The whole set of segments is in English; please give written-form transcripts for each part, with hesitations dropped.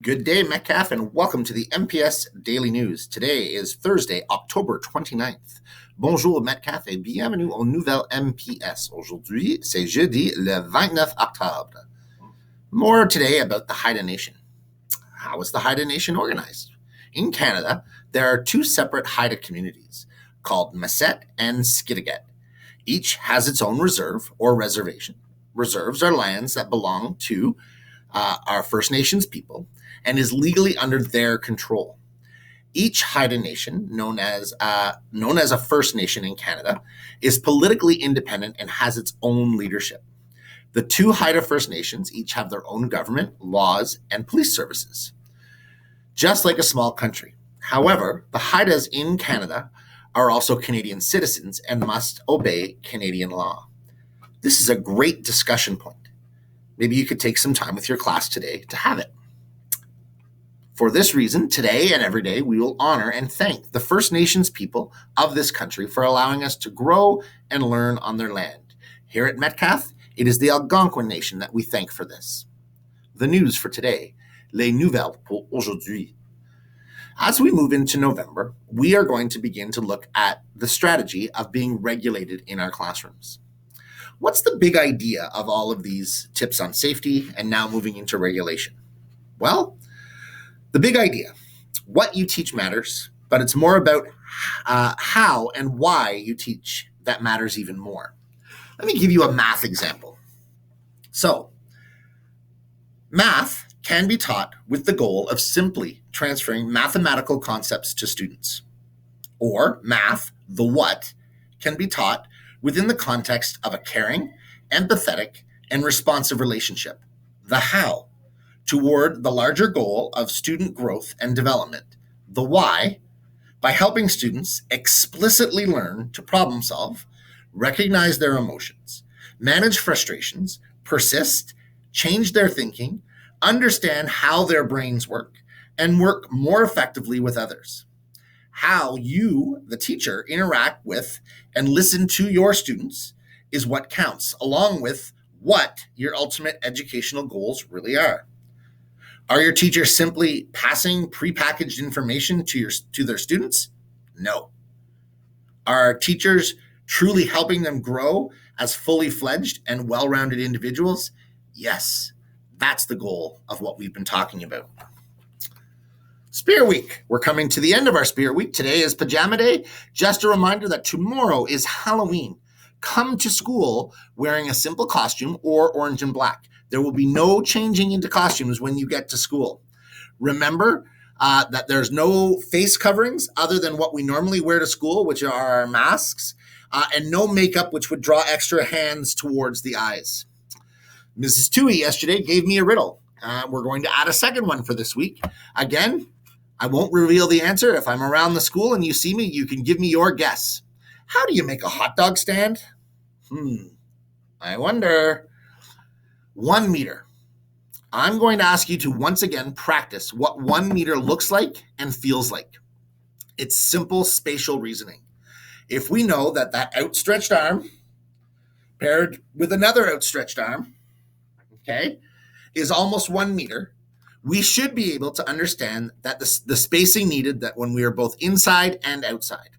Good day, Metcalf, and welcome to the MPS Daily News. Today is Thursday, October 29th. Bonjour, Metcalf, et bienvenue aux nouvelles MPS. Aujourd'hui, c'est jeudi, le 29 octobre. More today about the Haida Nation. How is the Haida Nation organized? In Canada, there are two separate Haida communities called Masset and Skidegate. Each has its own reserve or reservation. Reserves are lands that belong to our First Nations people and is legally under their control. Each Haida Nation, known as a First Nation in Canada, is politically independent and has its own leadership. The two Haida First Nations each have their own government, laws, and police services, just like a small country. However, the Haidas in Canada are also Canadian citizens and must obey Canadian law. This is a great discussion point. Maybe you could take some time with your class today to have it. For this reason, today and every day, we will honor and thank the First Nations people of this country for allowing us to grow and learn on their land. Here at Metcalf, it is the Algonquin Nation that we thank for this. The news for today, les nouvelles pour aujourd'hui. As we move into November, we are going to begin to look at the strategy of being regulated in our classrooms. What's the big idea of all of these tips on safety and now moving into regulation? Well, the big idea, what you teach matters, but it's more about how and why you teach that matters even more. Let me give you a math example. So, math can be taught with the goal of simply transferring mathematical concepts to students. Or math, the what, can be taught within the context of a caring, empathetic, and responsive relationship, the how, toward the larger goal of student growth and development, the why, by helping students explicitly learn to problem solve, recognize their emotions, manage frustrations, persist, change their thinking, understand how their brains work, and work more effectively with others. How you, the teacher, interact with and listen to your students is what counts, along with what your ultimate educational goals really are. Are your teachers simply passing prepackaged information to their students? No. Are teachers truly helping them grow as fully fledged and well-rounded individuals? Yes. That's the goal of what we've been talking about. Spear Week. We're coming to the end of our Spear Week. Today is Pajama Day. Just a reminder that tomorrow is Halloween. Come to school wearing a simple costume or orange and black. There will be no changing into costumes when you get to school. Remember that there's no face coverings other than what we normally wear to school, which are our masks, and no makeup, which would draw extra hands towards the eyes. Mrs. Tui yesterday gave me a riddle. We're going to add a second one for this week. Again, I won't reveal the answer. If I'm around the school and you see me, you can give me your guess. How do you make a hot dog stand? I wonder. 1 meter. I'm going to ask you to once again practice what 1 meter looks like and feels like. It's simple spatial reasoning. If we know that outstretched arm paired with another outstretched arm, is almost 1 meter, we should be able to understand that the spacing needed that when we are both inside and outside.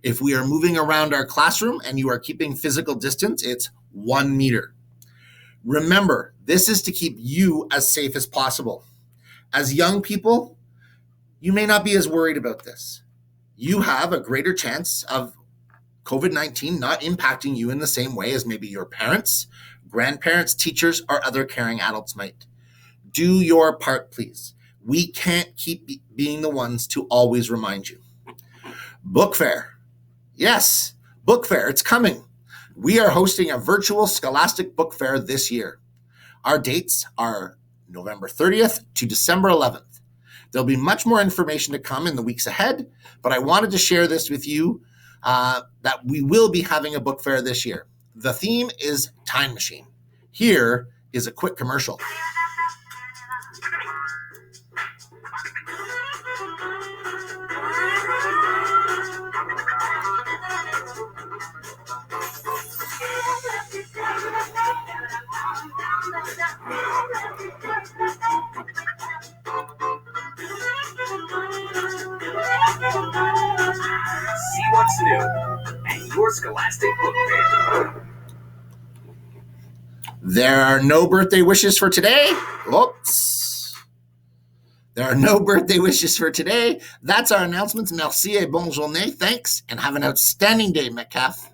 If we are moving around our classroom and you are keeping physical distance, it's 1 meter. Remember, this is to keep you as safe as possible. As young people, you may not be as worried about this. You have a greater chance of COVID-19 not impacting you in the same way as maybe your parents, grandparents, teachers, or other caring adults might. Do your part, please. We can't keep being the ones to always remind you. Book fair. Yes, book fair. It's coming. We are hosting a virtual Scholastic Book Fair this year. Our dates are November 30th to December 11th. There'll be much more information to come in the weeks ahead, but I wanted to share this with you that we will be having a book fair this year. The theme is Time Machine. Here is a quick commercial. what's new at your Scholastic Book Fair. There are no birthday wishes for today. Oops. There are no birthday wishes for today. That's our announcements. Merci et bonne journée. Thanks, and have an outstanding day, Metcalf.